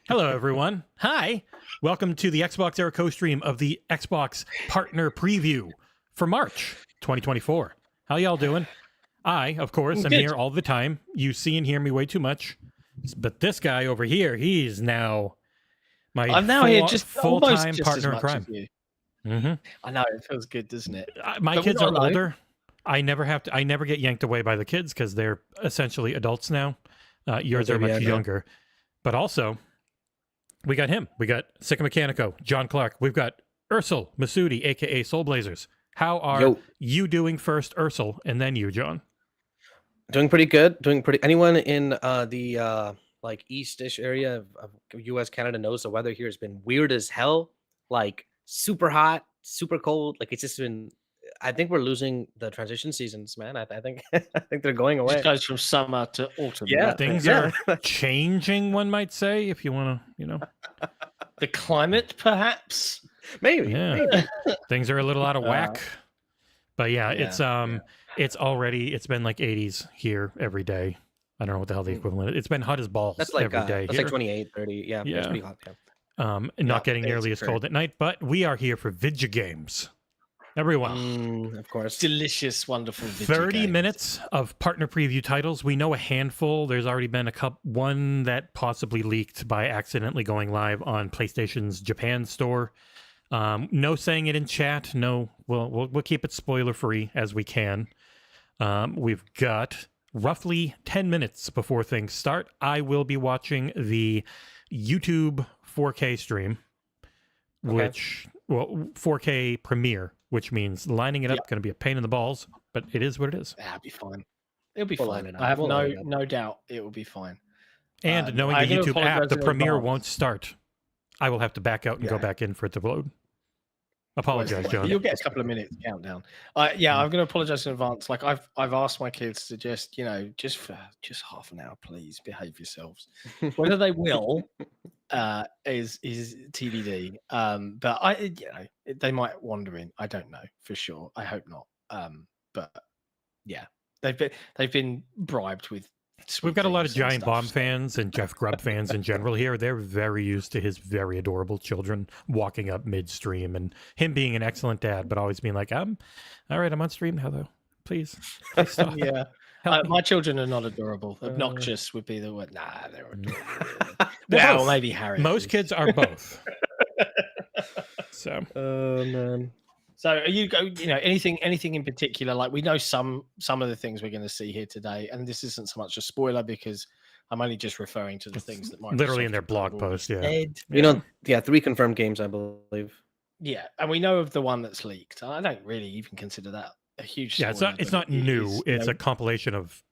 Hello, everyone. Hi. Welcome to the XboxEra co-stream of the Xbox Partner Preview for March 2024. How y'all doing? I, of course, am here all the time. You see and hear me way too much. But this guy over here, he's now my I'm now here just full-time just partner in crime. Mm-hmm. I know, it feels good, doesn't it? My kids are older. I never get yanked away by the kids because they're essentially adults now. Yours are much younger. But also, we got him. We got Sika Mechanico, John Clark. We've got Aarsal Masudi, a.k.a. Soul Blazers. How are you doing first, Aarsal, and then you, John? Doing pretty good. Anyone in the like east-ish area of U.S., Canada knows the weather here has been weird as hell. Like super hot, super cold. Like it's just been. I think we're losing the transition seasons, man. I think I think they're going away. It goes from summer to autumn. Yeah, things are changing. One might say, if you want to, the climate, perhaps. Maybe. Things are a little out of whack. But it's been like 80s here every day. I don't know what the hell the equivalent is. It's been hot as balls every day. That's like 28, 30. Yeah. It's pretty hot. Yeah. Not getting nearly as cold at night, but we are here for video games. Everyone. Of course. Delicious, wonderful video 30 games. minutes of partner preview titles. We know a handful. There's already been one that possibly leaked by accidentally going live on PlayStation's Japan store. No saying it in chat. No, we'll keep it spoiler free as we can. We've got roughly 10 minutes before things start. I will be watching the YouTube 4K stream, which 4K premiere, which means lining it up going to be a pain in the balls, but it is what it is. That'll be fine. It'll be fine. I have no doubt it will be fine. And knowing the YouTube app, the premiere won't start. I will have to back out and go back in for it to load. Apologize, John. You'll get a couple of minutes countdown. I'm going to apologize in advance. Like I've asked my kids to just for half an hour, please behave yourselves. Whether they will is TBD. But they might wander in. I don't know for sure. I hope not. But yeah, they've been bribed with. We've got a lot of Giant Bomb fans and Jeff Grubb fans in general here. They're very used to his very adorable children walking up midstream and him being an excellent dad, but always being like, all right, I'm on stream now, though. Please stop. Yeah. My children are not adorable. Obnoxious would be the word. Nah, they're adorable. Well, maybe Harry. Most kids are both. So. Oh, man. So are you anything in particular? Like we know some of the things we're going to see here today, and this isn't so much a spoiler because I'm only just referring to the things that Microsoft literally in their blog post. Said. 3 confirmed games, I believe. Yeah, and we know of the one that's leaked. I don't really even consider that a huge spoiler. Yeah, it's not new. It's a compilation of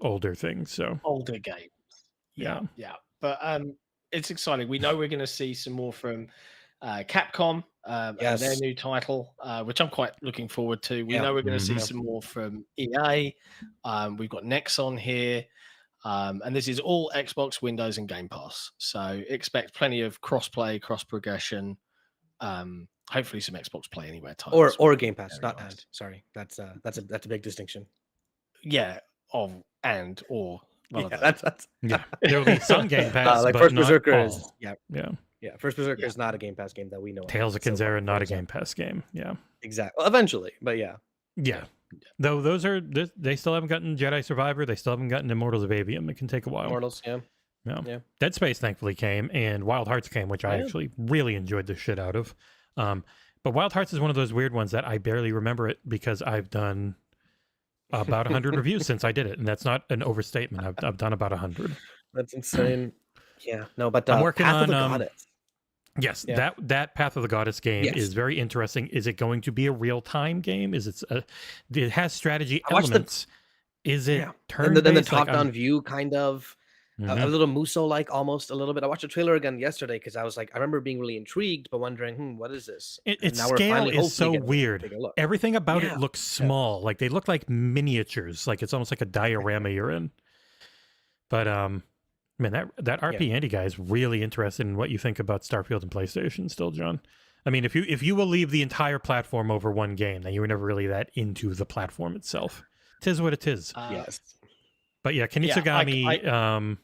older things. So older games. Yeah. But it's exciting. We know we're going to see some more from Capcom. Their new title, which I'm quite looking forward to. We know we're going to see some more from EA. We've got Nexon here, and this is all Xbox, Windows, and Game Pass. So expect plenty of cross-play, cross-progression. Hopefully, some Xbox Play Anywhere titles or Game Pass. Sorry, that's a big distinction. Yeah, or. There will be some Game Pass, like but First not Berserker all. is First Berserker is not a Game Pass game that we know. Tales of Kenzera, not a Game Pass game. Yeah, exactly. Well, eventually, but yeah. Though those are they still haven't gotten Jedi Survivor. They still haven't gotten Immortals of Avium. It can take a while. Immortals, yeah. Dead Space thankfully came, and Wild Hearts came, which I actually really enjoyed the shit out of. But Wild Hearts is one of those weird ones that I barely remember it because I've done about 100 reviews since I did it, and that's not an overstatement. I've done about 100. That's insane. Yeah, no, but I'm working Path on of the Goddess. Yes, that Path of the Goddess game is very interesting. Is it going to be a real-time game? Is it has strategy elements? Is it turn-based? And the top-down view, kind of a little Muso-like, almost a little bit. I watched the trailer again yesterday because I was like, I remember being really intrigued, but wondering, what is this? Its scale is so weird. Everything about it looks small. Like they look like miniatures. Like it's almost like a diorama you're in. But man, that RP Andy guy is really interested in what you think about Starfield and PlayStation still, John. I mean, if you will leave the entire platform over one game, then you were never really that into the platform itself. 'Tis what it is. Yes. But yeah, Kunitsu-Gami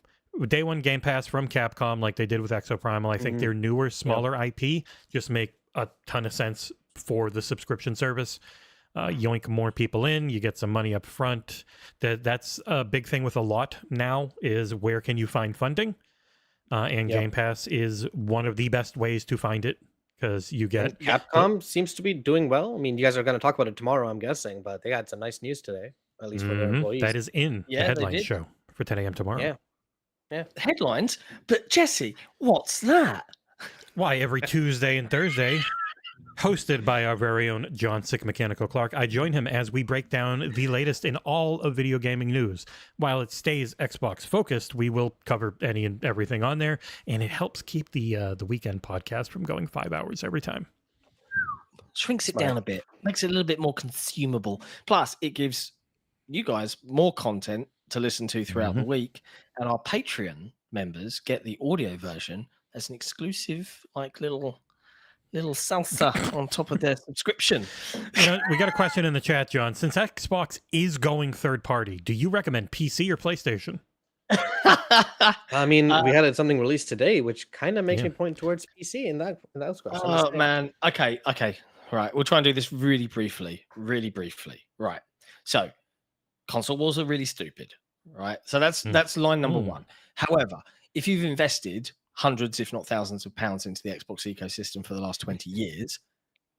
day one Game Pass from Capcom, like they did with Exoprimal. I think their newer, smaller IP just make a ton of sense for the subscription service. Yoink more people in, you get some money up front. That's a big thing with a lot now is where can you find funding? And Game Pass is one of the best ways to find it because you get... Capcom seems to be doing well. I mean, you guys are going to talk about it tomorrow, I'm guessing, but they had some nice news today, at least for their employees. That is in the headlines show for 10 a.m. tomorrow. Yeah. Headlines? But Jesse, what's that? Why, every Tuesday and Thursday... hosted by our very own John Sick Mechanical Clark, I join him as we break down the latest in all of video gaming news. While it stays Xbox focused, we will cover any and everything on there, and it helps keep the weekend podcast from going 5 hours every time. Shrinks it down a bit, makes it a little bit more consumable. Plus, it gives you guys more content to listen to throughout the week, and our Patreon members get the audio version as an exclusive, like little salsa on top of their subscription. We got a question in the chat, John. Since Xbox is going third party, do you recommend PC or PlayStation? I mean, we had something released today, which kind of makes me point towards PC in that question. Oh man, okay, right. We'll try and do this really briefly. Right. So, console wars are really stupid, right? So that's line number one. However, if you've invested hundreds, if not thousands of pounds into the Xbox ecosystem for the last 20 years,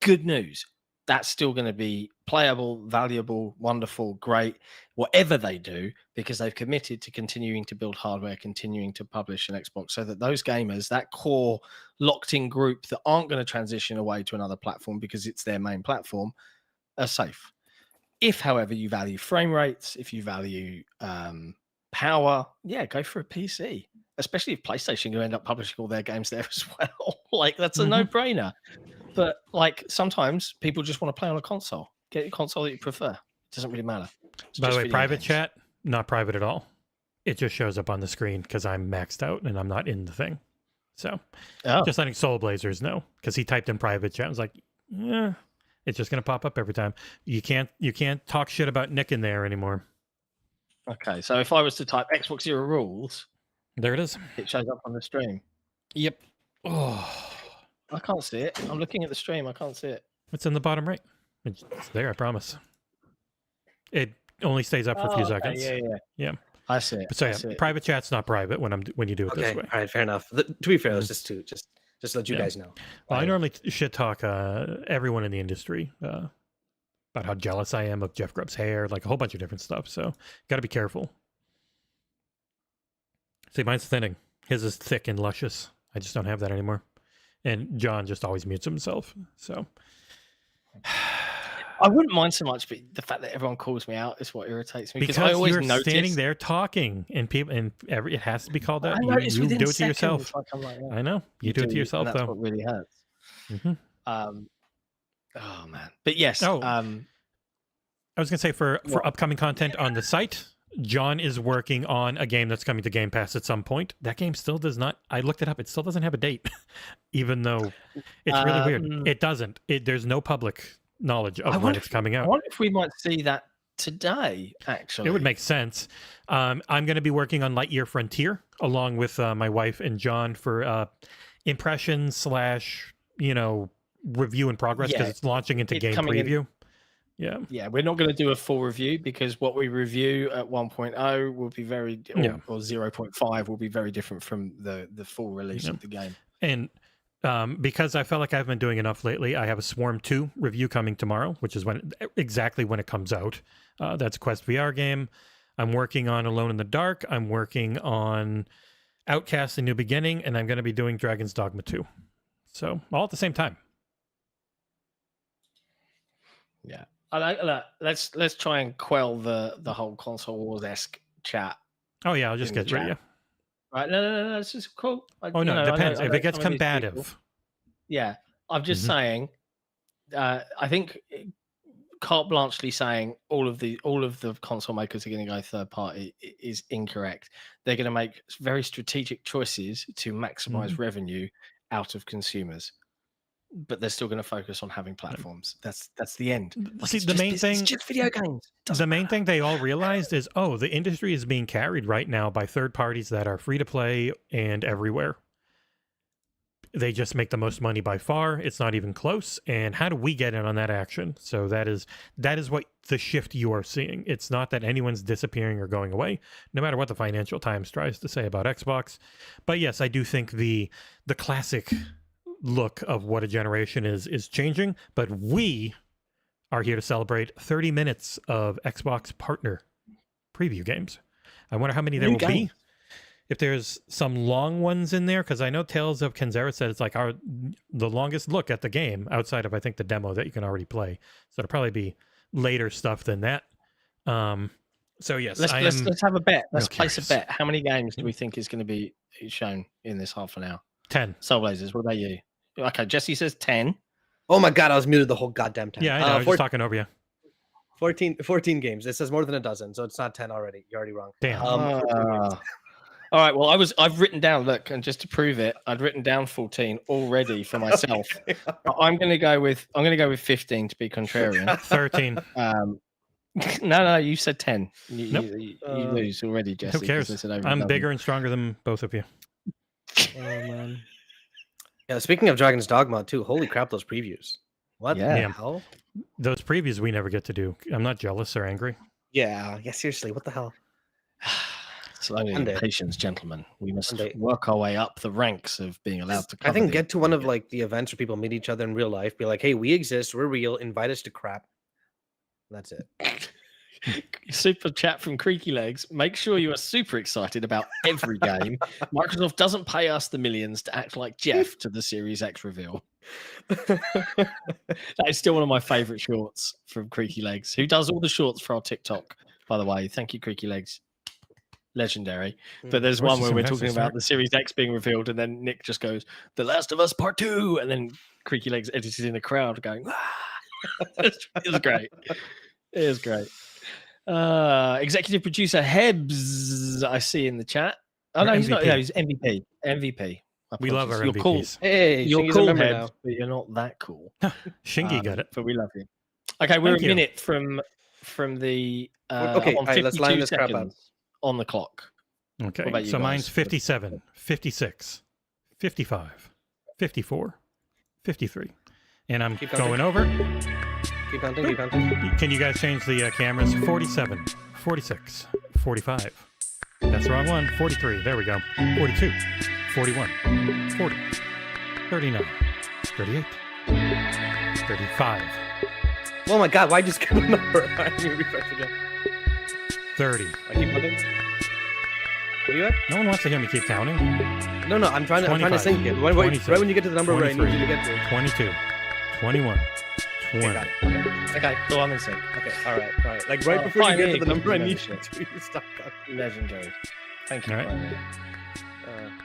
good news. That's still going to be playable, valuable, wonderful, great, whatever they do, because they've committed to continuing to build hardware, continuing to publish an Xbox so that those gamers, that core locked in group that aren't going to transition away to another platform because it's their main platform, are safe. If, however, you value frame rates, if you value power, go for a PC. Especially if PlayStation going to end up publishing all their games there as well. Like, that's a no-brainer. But, like, sometimes people just want to play on a console. Get a console that you prefer. It doesn't really matter. By the way, private chat, not private at all. It just shows up on the screen because I'm maxed out and I'm not in the thing. So, just letting Soul Blazers know. Because he typed in private chat. I was like, it's just going to pop up every time. You can't talk shit about Nick in there anymore. Okay, so if I was to type XboxEra rules... There it is. It shows up on the stream. Yep. Oh, I can't see it. I'm looking at the stream. I can't see it. It's in the bottom right. It's there, I promise. It only stays up for a few seconds. Yeah. I see it. So private chat's not private when you do it this way. All right, fair enough. To be fair, it was just let you guys know. Well, I normally shit talk everyone in the industry about how jealous I am of Jeff Grubb's hair, like a whole bunch of different stuff. So got to be careful. See, mine's thinning. His is thick and luscious. I just don't have that anymore. And John just always mutes himself. So I wouldn't mind so much, but the fact that everyone calls me out is what irritates me. Because I always you're notice... standing there talking, and it has to be called that. You do it to yourself. I know. You do it to yourself, that's though. What really hurts. Oh man. But yes. I was gonna say for upcoming content on the site, John is working on a game that's coming to Game Pass at some point. That game still does not... I looked it up. It still doesn't have a date, even though it's really weird. It doesn't. There's no public knowledge of when it's coming out. I wonder if we might see that today, actually. It would make sense. I'm going to be working on Lightyear Frontier along with my wife and John for impressions / review in progress because it's launching into game preview. Yeah, we're not going to do a full review because what we review at 1.0 will be or 0.5 will be very different from the full release of the game. And because I felt like I've been doing enough lately, I have a Swarm 2 review coming tomorrow, which is exactly when it comes out. That's a Quest VR game. I'm working on Alone in the Dark. I'm working on Outcast: The New Beginning, and I'm going to be doing Dragon's Dogma 2. So all at the same time. Yeah. Let's try and quell the whole console wars-esque chat. Oh yeah, I'll just get rid of you. Right? No, it's just cool. It depends. If it gets combative. Yeah, I'm just saying. I think carte blanchely saying all of the console makers are going to go third party is incorrect. They're going to make very strategic choices to maximize revenue out of consumers. but they're still going to focus on having platforms. That's the end. Like, See, the main thing, it's just video games. The main thing they all realized is, the industry is being carried right now by third parties that are free to play and everywhere. They just make the most money by far. It's not even close. And how do we get in on that action? So that is what the shift you are seeing. It's not that anyone's disappearing or going away, no matter what the Financial Times tries to say about Xbox. But yes, I do think the classic look of what a generation is changing. But we are here to celebrate 30 minutes of Xbox partner preview games. I wonder how many there will be. If there's some long ones in there, because I know Tales of Kenzera said it's like the longest look at the game outside of, I think, the demo that you can already play. So it'll probably be later stuff than that. So yes, let's have a bet. Let's place a bet. How many games do we think is going to be shown in this half an hour? 10. Soul Blazers, what about you? Okay, Jesse says 10. Oh my God, I was muted the whole goddamn time. Yeah, I know. I was just talking over you. 14 games. It says more than a dozen, so it's not 10 already. You're already wrong. Damn. All right. Well, I've written down. Look, and just to prove it, I'd written down 14 already for myself. I'm going to go with 15 to be contrarian. 13. No, you said 10. You lose already, Jesse. Who cares? I'm bigger and stronger than both of you. Oh man. Yeah. Speaking of Dragon's Dogma, too. Holy crap, those previews. What the hell? Those previews we never get to do. I'm not jealous or angry. Yeah. Seriously, what the hell? Slowly and patience, gentlemen. We must work our way up the ranks of being allowed to. I think get to one of like the events where people meet each other in real life. Be like, hey, we exist. We're real. Invite us to crap. That's it. Super chat from Creaky Legs. Make sure you are super excited about every game. Microsoft doesn't pay us the millions to act like Jeff to the Series X reveal. That is still one of my favorite shorts from Creaky Legs, who does all the shorts for our TikTok, by the way. Thank you, Creaky Legs. Legendary. But there's one where we're talking about the Series X being revealed, and then Nick just goes, "The Last of Us Part 2," and then Creaky Legs edited in the crowd going, ah! It was great. It was great. Executive producer Hebs, I see in the chat. Oh no, he's not. No, he's MVP. MVP. We love our you're MVPs. Cool. Hey, you're cool, Hebs, but you're not that cool. Shingy got it, but we love you. Okay, we're a minute from the. Okay, all right, let's line this crap up. On the clock. Okay, so mine's 57, 56, 55, 54, 53. And I'm going over. Keep counting. Can you guys change the cameras? 47, 46, 45. That's the wrong one. 43. There we go. 42, 41, 40, 39, 38, 35. Oh my God, why just get a number? I need to refresh again. 30. I keep counting. What are you at? No one wants to hear me keep counting. No, I'm trying to sync it. Right when you get to the number where I need you to get to. 22, 21, 20. Okay, so I'm in sync. Okay, all right. Like right before you get to the number I need you to stop counting. Legendary. Thank you. All right.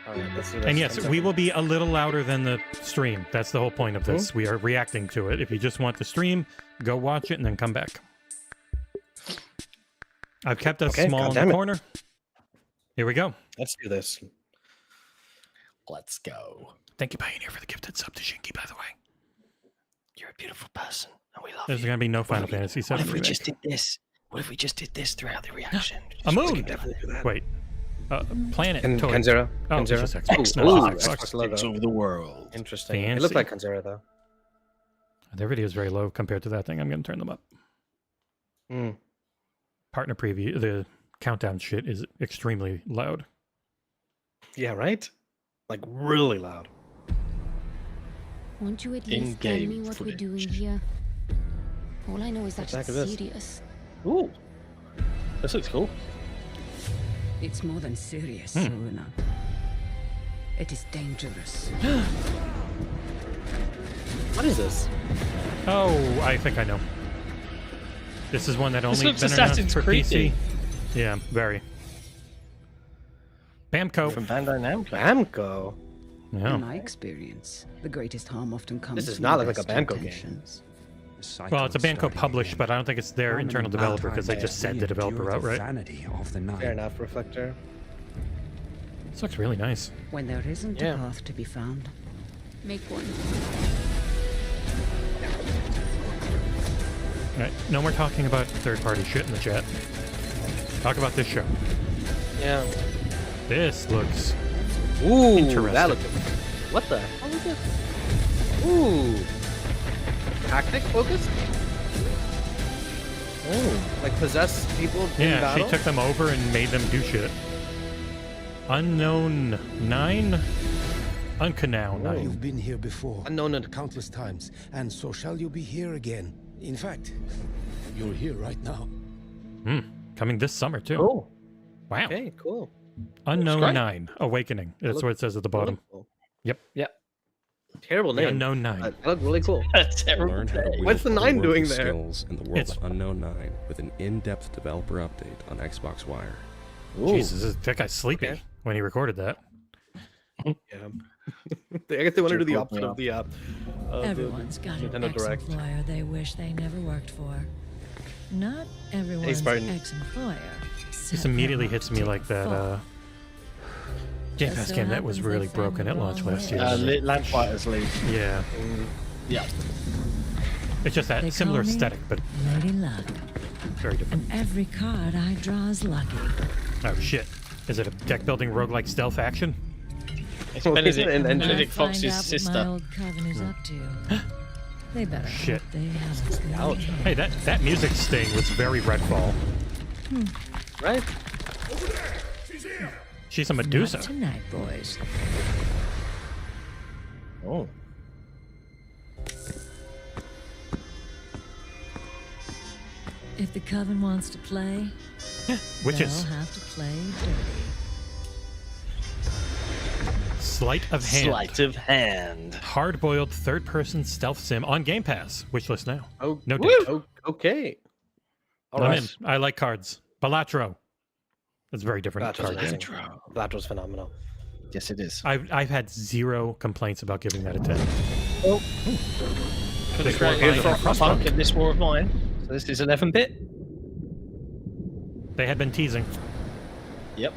All right, let's do this. And yes, we will be a little louder than the stream. That's the whole point of this. We are reacting to it. If you just want the stream, go watch it and then come back. I've kept us small in the corner. Here we go. Let's do this. Let's go. Thank you, Pioneer, for the gifted sub to Shinky, by the way. You're a beautiful person, and we love There's going to be no Final Fantasy 7. What if we just did this? What if we just did this throughout the reaction? A moon! Wait. Planet. And Kenzera. Oh, Kenzera. It's just Xbox. Xbox logo. Over the world. Interesting. Fancy. It looked like Kenzera, though. Their video is very low compared to that thing. I'm going to turn them up. Partner preview. The countdown shit is extremely loud. Yeah, right? Like really loud. Won't you at least tell me what we're doing here? All I know is that it's serious. Ooh. This looks cool. It's more than serious, Luna. It is dangerous. What is this? Oh, I think I know. This is one that only looks been announced Assassin's for Creed. PC. Yeah, very. Bamco. From Bandai Namco. Bamco? Yeah. In my experience, the greatest harm often comes This does from not the look like a best Bamco game. intentions. Well, it's a Banco published, but I don't think it's their internal developer because they just said the developer outright. Fair enough, Reflector. This looks really nice. When there isn't a path to be found, make one. Alright, no more talking about third-party shit in the chat. Talk about this show. Yeah. This looks Ooh, interesting. that looks. What the hell is this? Ooh. Tactic focused? Oh, like possess people in Yeah, battle? she took them over and made them do shit. Unknown 9? Unkown 9. You've been here before. Unknown countless times, and so shall you be here again. In fact, you're here right now. Coming this summer, too. Oh. Wow. Okay, cool. Unknown 9. Awakening. That's Look- what it says at the bottom. Cool. Yep. Terrible The name. Unknown 9. That looked really cool. Terrible. Learn how to wield What's the 9 powerful doing there? skills in the world It's- of Unknown 9 with an in-depth developer update on Xbox Wire. Jesus, that guy's sleepy Okay. when he recorded that. Yeah. I guess they want to do the Report opposite me of the Everyone's got an Nintendo Direct. ex-employer they wish they never worked for. Not everyone's Spartan. ex-employer. This immediately hits me like that Game Pass game that was really broken at launch last year. Lamplighters League. Yeah. Yeah. It's just They that similar call me aesthetic, but Lady Luck, very different. and every card I draw is lucky. Oh shit. Is it a deck building roguelike stealth action? It's Well, Benedict, isn't it an Benedict When I find Fox's out what my sister. old coven is up to, they better Shit. hope they haven't. Ouch. Hey, that music sting was very Redfall. right? She's a Medusa. Not tonight, boys. Oh. If the coven wants to play, Witches. they'll have to play dirty. Sleight of Hand. Sleight of Hand. Hard-boiled third-person stealth sim on Game Pass. Wishlist now. Oh, No woo! date. Oh, okay. All I'm right. in. I like cards. Balatro. That's very different. Balatros card amazing. game. Balatros phenomenal. Yes, it is. I've had zero complaints about giving that a 10. For the This war creator of of mine. Frostpunk and This War of Mine. So this is 11-bit. They had been teasing. Yep.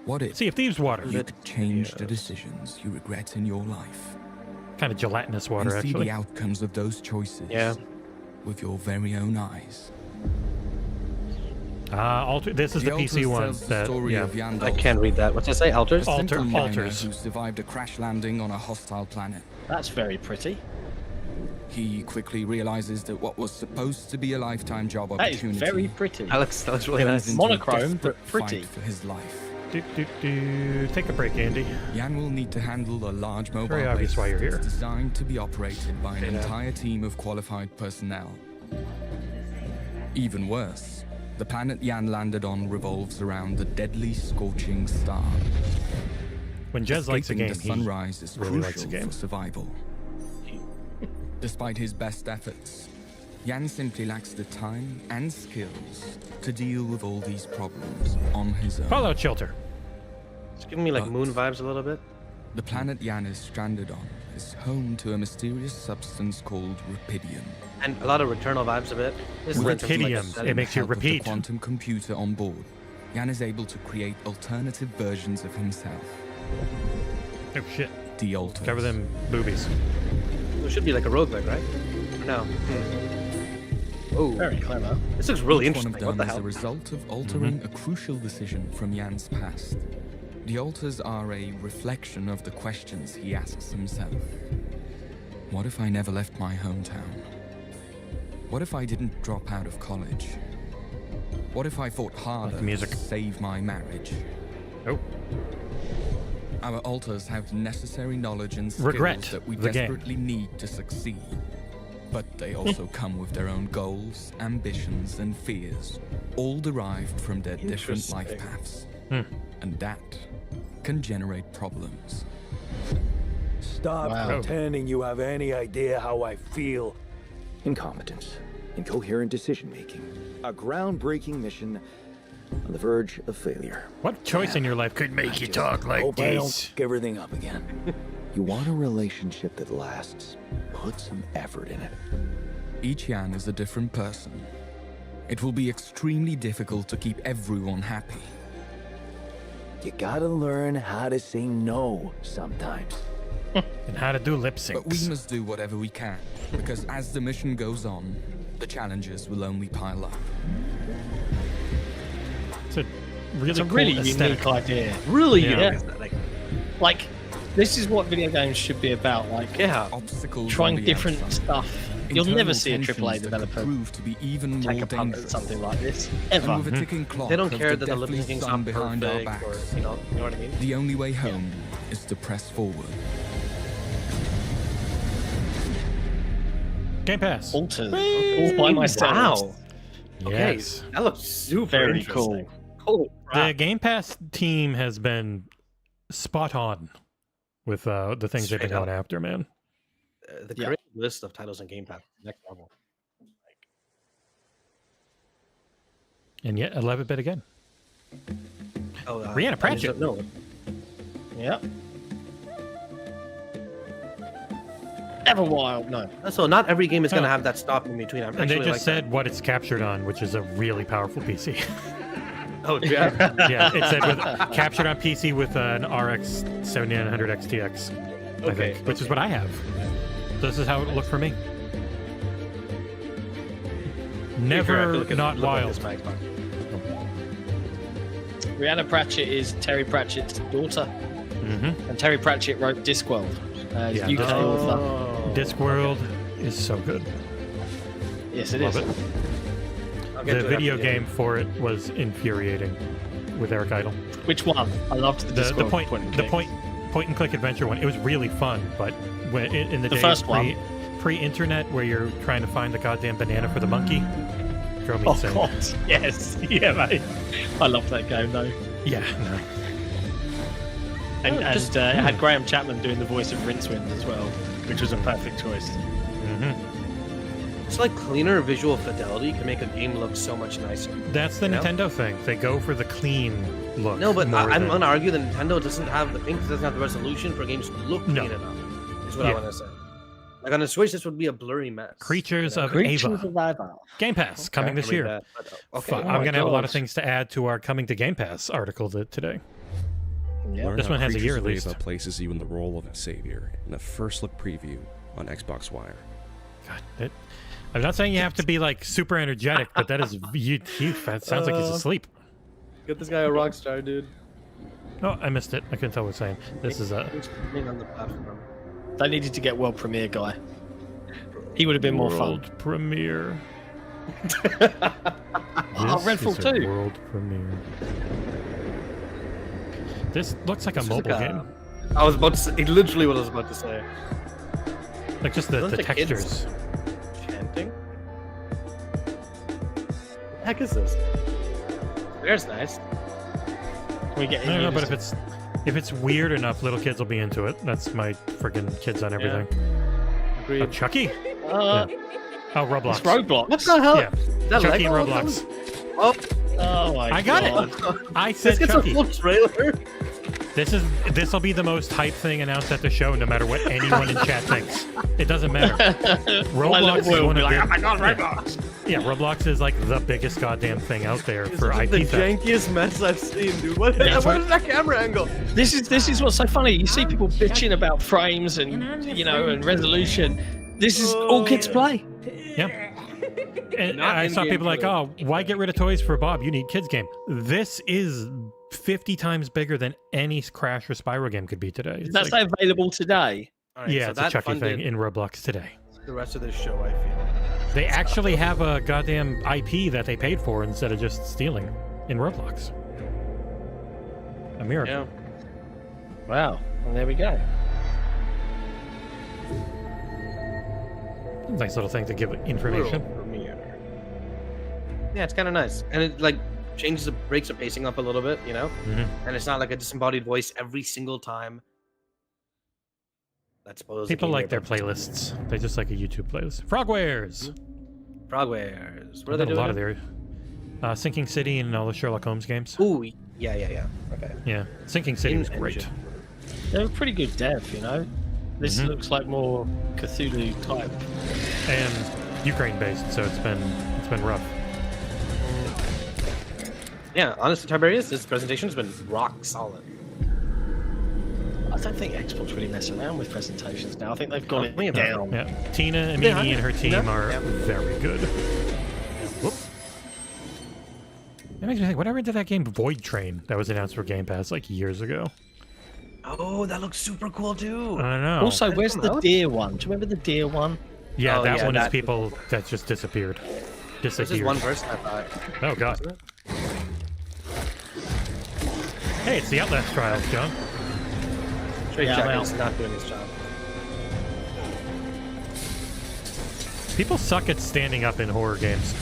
What if Sea of Thieves water. you could change the decisions you regret in your life Kind of gelatinous water, and see actually. the outcomes of those choices Yeah. with your very own eyes? This is the PC Alters one. tells the That, story yeah. of Yandel, I can't read that. What's that say? Alters? Al- simple miner alters. who survived a crash landing on a hostile planet. That's very pretty. He quickly realizes that what was supposed to be a lifetime job That is opportunity very pretty. That looks really turns nice. into a Monochrome, desperate but pretty. fight for his life. Take a break, Andy. Yan will need to handle a large mobile Very obvious base why you're that's here. designed to be operated by an Yeah. entire team of qualified personnel. Even worse, the planet Yan landed on revolves around the deadly scorching star. When Jez likes a Escaping game, the he sunrise is really crucial likes a game. for survival. Despite his best efforts, Yan simply lacks the time and skills to deal with all these problems on his own. Fallout Shelter. It's giving me like moon vibes a little bit. The planet Yan is stranded on is home to a mysterious substance called Rapidium. And a lot of Returnal vibes of it. This With lends into, like, a Rapidium, setting. it makes you Help of the repeat. quantum computer on board, Yan is able to create alternative versions of himself. Oh shit. The alters. Cover them boobies. It should be like a roguelike, right? Or no? Oh, Very clever. this looks really Each one interesting. of What them the is a hell? result of altering a crucial decision from Yan's past. The alters are a reflection of the questions he asks himself. What if I never left my hometown? What if I didn't drop out of college? What if I fought harder music. to save my marriage? Oh. Our alters have necessary knowledge and skills Regret that we the game. desperately need to succeed. But they also come with their own goals, ambitions, and fears, all derived from their different life Interesting. paths. Hmm. And that can generate problems. Stop Wow. pretending you have any idea how I feel. Incompetence, incoherent decision-making, a groundbreaking mission on the verge of failure. What choice in your life could make you talk like Hope I don't this? fuck everything up again. You want a relationship that lasts. Put some effort in it. Each Yan is a different person. It will be extremely difficult to keep everyone happy. You gotta learn how to say no sometimes. And how to do lip syncs. But we must do whatever we can, because as the mission goes on, the challenges will only pile up. It's a really, it's a cool really aesthetic. unique idea. Really Yeah. unique aesthetic. Like, this is what video games should be about. Like, Obstacles trying on the different outside. stuff. You'll Internal never see a tensions AAA that could developer prove to be even take more a punt at dangerous. something like this ever. And with a ticking clock They don't of care the that the lip deathly syncing's sun not behind our perfect, or backs. you know what I mean. The only way home is to press forward. Game Pass. Alters. All by myself. Wow. Okay, Yes. that looks super Very interesting. cool. Cool. The Game Pass team has been spot on with the things they've been Straight up. going after, man. The creative list of titles in Game Pass, next level. And yet 11-bit again. Oh, Brianna Pratchett. No. Yep. Everwild, no. So not every game is going to have that stop in between. I'm And they actually just like said what it's captured on, which is a really powerful PC. that. Oh, yeah. Yeah, it said with, captured on PC with an RX 7900 XTX, I Okay, think, which is what I have. So this is how it looked for me. Never not wild. Brianna Pratchett is Terry Pratchett's daughter. Mm-hmm. And Terry Pratchett wrote Discworld. Yeah, UK author. Discworld is so good. Yes, it Love is. it. The video game for it was infuriating with Eric Idle. Which one? I loved the Discworld point and click adventure one. It was really fun, but when in the days first one. pre-internet where you're trying to find the goddamn banana for the monkey, drove me insane. God, yes, yeah, mate. I love that game though. Yeah, no. And it had Graham Chapman doing the voice of Rincewind as well, which was a perfect choice. It's like cleaner visual fidelity can make a game look so much nicer. That's the You know? Nintendo thing. They go for the clean look. No, but more I'm than- going to argue that Nintendo doesn't have the resolution for games to look clean enough. Is what I want to say. Like on the Switch, this would be a blurry mess. Creatures of Creatures Ava. of Ava. Game Pass coming this year. Okay. I'm going to have a lot of things to add to our coming to Game Pass article today. Learn This how one has a year Creatures at of least. Ava places you in the role of a savior in a first look preview on XboxEra. God, I'm not saying you have to be like super energetic, but that is that sounds like he's asleep. Get this guy a rock star, dude. Oh, I missed it. I couldn't tell what it was saying. This is a on the platform. They needed to get world premiere guy. He would have been more fun. world premiere. Oh, Redfall 2. World premiere. This looks like a This mobile is like game. I was about to say, literally what I was about to say. Like just the Those are kids. textures. Chanting? What the heck is this? There's nice. We get No, but if it's weird enough, little kids will be into it. That's my friggin' kids on everything. Agreed. Oh, Chucky? Yeah. Oh, Roblox. It's Roblox. What the hell? Yeah. Is that Chucky Lego? Roblox. Oh, my I got God. it. I said This gets Chucky. a full trailer. This will be the most hype thing announced at the show, no matter what anyone in chat thinks. It doesn't matter. Roblox is one of oh my God, Roblox. Yeah, Roblox is like the biggest goddamn thing out there for This is IP the theft. jankiest mess I've seen, dude. What That's what what- is that camera angle? This is what's so funny. You see people bitching about frames and and resolution. This is all kids play. Yeah. And Not I saw in-game people like, play. oh, why get rid of toys for Bob? You need kids game. This is 50 times bigger than any Crash or Spyro game could be today. It's That's like- available today. All right, yeah, so it's a that Chucky funded thing in Roblox today. the rest of this show, I feel. They actually have a goddamn IP that they paid for instead of just stealing in Roblox. A miracle. Yeah. Wow. And there we go. Nice little thing to give information. World premiere. Yeah, it's kind of nice, and it like breaks the pacing up a little bit, you know. Mhm. And it's not like a disembodied voice every single time. That's supposed People like their playlists. They just like a YouTube playlist. Frogwares. Frogwares. What are I've they done doing? a lot of their Sinking City and all the Sherlock Holmes games. Ooh, yeah. Okay. Yeah, Sinking City was great. Engine. They're a pretty good dev, you know. This looks like more Cthulhu type. And Ukraine based, so it's been rough. Yeah, honestly, Tiberius, this presentation has been rock solid. I don't think Xbox really mess around with presentations now. I think they've got it down. Yeah. Tina Amini and her team are very good. Whoop. That makes me think, whatever into that game Void Train that was announced for Game Pass like years ago. Oh, that looks super cool too. I know. Also, where's the deer one? Do you remember the deer one? Yeah, that one is people that just disappeared. This is one person, I thought. Oh, God. Hey, it's the Outlast trials, John. Jack's not doing his job. People suck at standing up in horror games.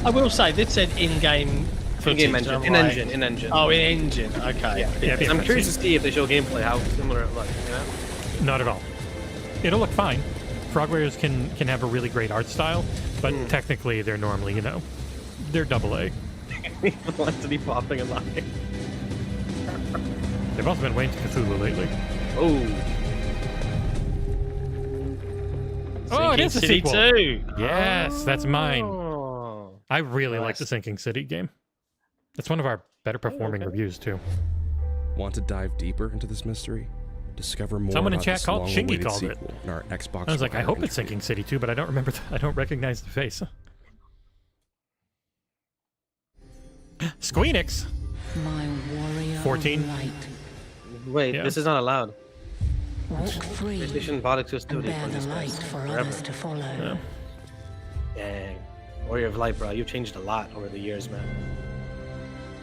I will say, this said in-game footage. In engine. Oh, in engine. Okay. Yeah, I'm curious to see if they show gameplay, how similar it looks, you know? Not at all. It'll look fine. Frogwares can have a really great art style, but technically they're normally, you know, they're AA. Wants to be popping a line. They've also been way into Cthulhu lately. Oh, it is a sequel. 2. Yes, that's mine. I really like the Sinking City game. It's one of our better performing reviews too. Want to dive deeper into this mystery? Discover more. Someone in about chat this called Shingy long-awaited called it. sequel in our Xbox I was like, I Wire hope it's entry. Sinking City 2, but I don't remember. I don't recognize the face. Squeenix. My warrior 14. of light. Wait, this is not allowed. Walk free PlayStation bought exclusivity bear for the these light guys for forever. others to follow. Dang. Warrior of Light, bro. You've changed a lot over the years, man.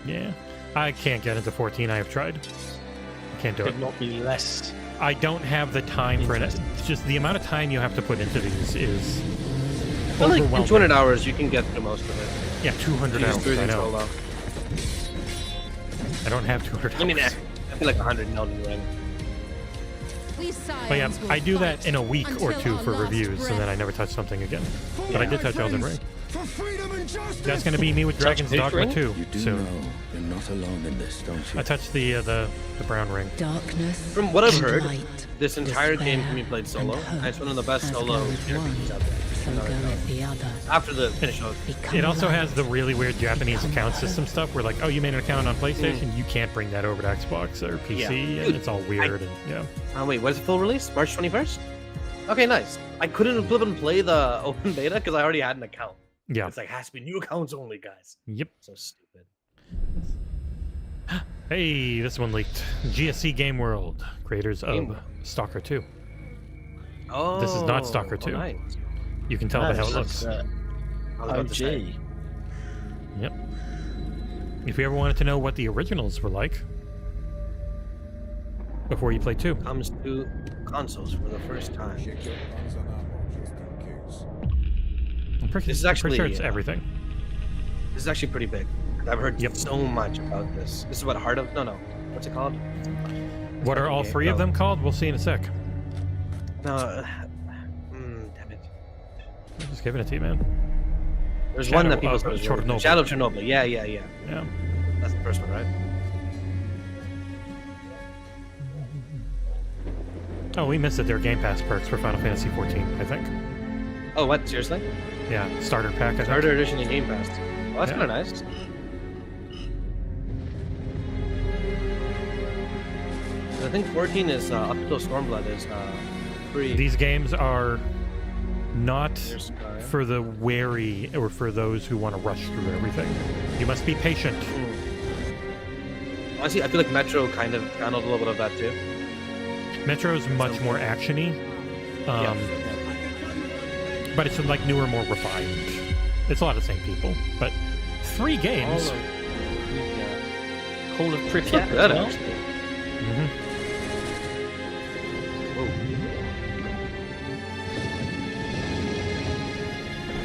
Yeah. I can't get into 14. I have tried. I can't do it. Could not be less. I don't have the time for it. It's just the amount of time you have to put into these is Well, like in overwhelming. 200 hours, you can get through most of it. Yeah, 200 You just hours. do I these know. solo. I don't have 200 hours. I mean, I feel like 100 in Elden Ring. But yeah, I do that in a week or two for reviews, and then I never touch something again. But I did touch Elden Ring. That's going to be me with Dragon's Dogma 2 You do soon. know you're not alone in this, don't you? I touched the brown ring. Darkness. From what I've and heard, light, this entire game despair can be played solo, and and it's one of the hope. best As solo goes one, RPGs out there. so goeth the other. After the show. It also has the really weird Japanese account system stuff where, like, oh, you made an account on PlayStation, you can't bring that over to Xbox or PC, Yeah. and Dude, it's all weird. And yeah. Oh wait, when's the full release? March 21st? Okay, nice. I couldn't flip and play the open beta because I already had an account. Yeah. It's like, has to be new accounts only, guys. Yep. So stupid. Hey, this one leaked. GSC Game World, creators of Stalker 2. Oh, This is not Stalker 2. nice. You can tell by how it looks. I was about to say. OG. Yep. If you ever wanted to know what the originals were like before you play 2. Comes to consoles for the first time. This is actually pretty sure it's everything. This is actually pretty big. I've heard so much about this. This is what Heart of what's it called? What are all three of them called? We'll see in a sec. No, damn it. I'm just giving it to you, man. There's one that people Shadow said Chernobyl. Shadow of Chernobyl. Yeah. Yeah. That's the first one, right? Oh, we missed it. There are Game Pass perks for Final Fantasy 14, I think. Oh, what? Seriously? Yeah, starter pack. I think. Starter edition in Game Pass. Well, that's Yeah. kind of nice. I think 14 is up until Stormblood is free. These games are not Sky. for the wary or for those who want to rush through everything. You must be patient. Honestly, I feel like Metro kind of handled a little bit of that too. Metro's much more actiony, but it's like newer, more refined. It's a lot of the same people, but 3 games. Call of It's Pripyat. good, as well. actually.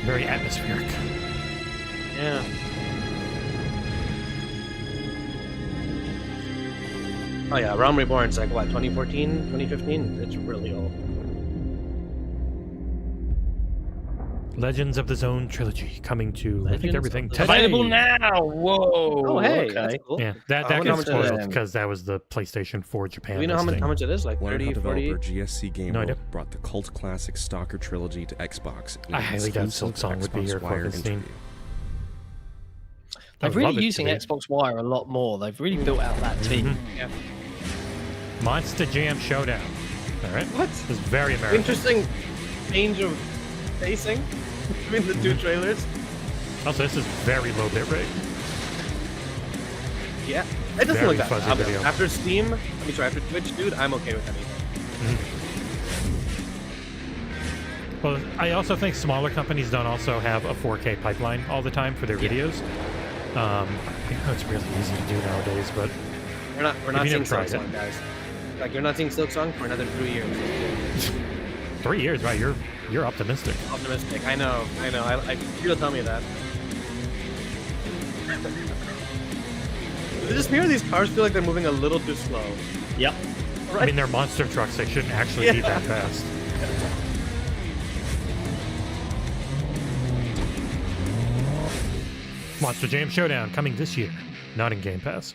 Very atmospheric. Yeah. Oh yeah, Realm Reborn's like what, 2014, 2015? It's really old. Legends of the Zone Trilogy coming to, I think, Legends everything of the today. Available now. Whoa. Oh hey, Okay. that's cool. Yeah, that I wonder how gets much it is. spoiled because that was the PlayStation 4 Japan Do we know how listing. much it is? Like Learn 30, how 40? developer GSC Game No World idea. brought the cult classic Stalker trilogy to Xbox. in I an highly doubt exclusive Silksong would be Xbox here Wire for this team. interview. They're I would love really it using to be. Xbox Wire a lot more. They've really built out that team. Yeah. Monster Jam Showdown. All right. What? This is very American. Interesting change of pacing between the two trailers. Also, this is very low bit rate. Yeah, it doesn't Very look that fuzzy bad. video. After Steam, after Twitch, dude, I'm okay with anything. Well, I also think smaller companies don't also have a 4K pipeline all the time for their videos. I know it's really easy to do nowadays, but We're not you seeing never tried Silksong, guys. Like, you're not seeing Silksong for another 3 years. 3 years, right? You're optimistic. Optimistic. I know. You'll tell me that. Just hear these cars feel like they're moving a little too slow. Yep. I mean, they're monster trucks. They shouldn't actually be that fast. Monster Jam Showdown coming this year, not in Game Pass.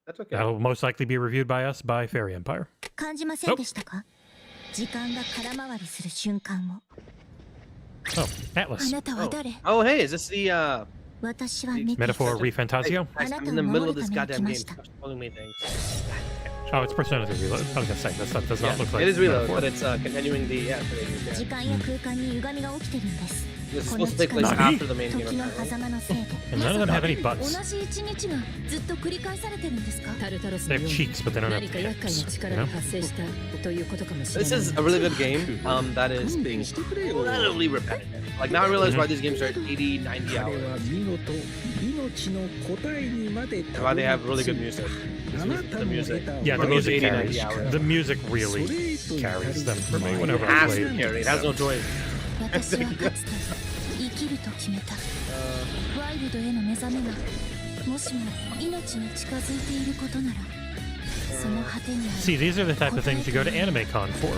That's okay. That'll most likely be reviewed by us by Fairy Empire. 感じませんでしたか？時間が空回りする瞬間を。 Oh, Atlas. あなたは誰？ Oh, hey, is this the 私はミキ。 Metaphor Refantasio? I'm in the middle of this goddamn game. Stop spoiling me things. Oh, it's Persona 3 Reload. I was gonna say, that does not look like it is Reload, Metaphor. but it's continuing the... Yeah, 時間や空間に歪みが起きてるんです。 it's この supposed to take 力 place が after the main game. 時の狭間のせいで。 And none of them have any 同 butts. じ一日がずっと繰り返されてるんですか？ タルタロス They の have ように cheeks, but they don't have 何か厄介 hips. な You 力 know? が発生したということかもしれ This ない。 is a really good game that is being relatively repetitive. Like, now I realize why these games are 80, 90 hours. Why they have really good music. The music. Yeah, the For those music 80, carries. 90 hours. The music really carries them for me whenever It I has play to it. carry. It has no choice. 私はかつて生きると決めた。ワイルドへの目覚めがもしも命に近づいていることなら、その果てにある。 See, these are the type of things you go to AnimeCon for.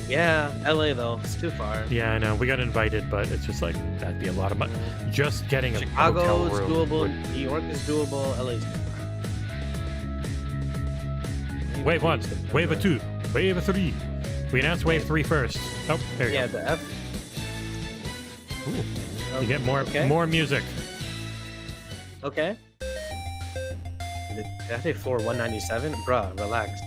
Yeah, LA though, it's too far. Yeah, I know. We got invited, but it's just like, that'd be a lot of money. Just getting a Chicago hotel is room. doable. would- New York is doable. LA is too far. Wave 1, Wave 2, Wave 3. We announced Wave 3 first. Oh, there you Yeah, go. the F. Ooh. You get more Okay. more music. Okay. Did I say floor 197? Bruh, relax.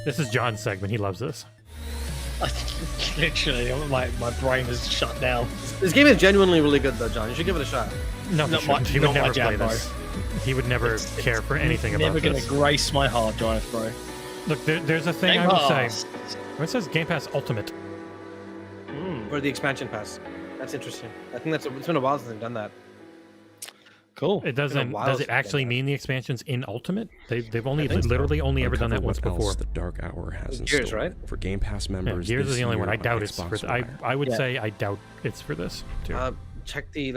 This is John's segment. He loves this. Literally, my brain is shut down. This game is genuinely really good though, John. You should give it a shot. No, he Not shouldn't. my- He would not my never jam, play bro. this. He would never care for anything about Never gonna this. grace my hard drive, bro. Look, there's a thing Game I would Pass. say. Where it says Game Pass Ultimate. For the expansion pass. That's interesting. I think it's been a while since they've done that. Cool. It doesn't. while Does since it actually they've done mean the expansions in Ultimate? They've only think so. literally only ever done that Uncover once what else before. The Dark Hour has in Gears, store right? for Game Pass Yeah, members. Gears is this the only one. year I on doubt it's for. XboxEra. I would Yeah. say I doubt it's for this too. Let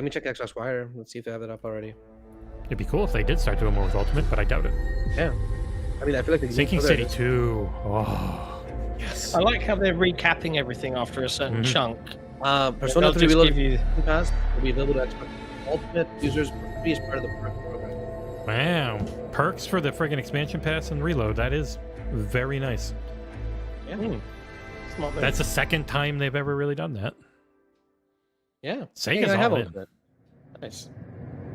me check XboxEra. Let's see if they have it up already. It'd be cool if they did start doing more with Ultimate, but I doubt it. Yeah. I mean, I feel like the Sinking City 2. Oh, yes. I like how they're recapping everything after a certain chunk. Persona They'll 3 just Reloaded give you- Game Pass will be available to Xbox Ultimate users for free as part of the perk program. Wow. Perks for the friggin' expansion pass and reload. That is very nice. Yeah. Smart move. That's the second time they've ever really done that. Yeah. Sega's I have all all in. of it. Nice.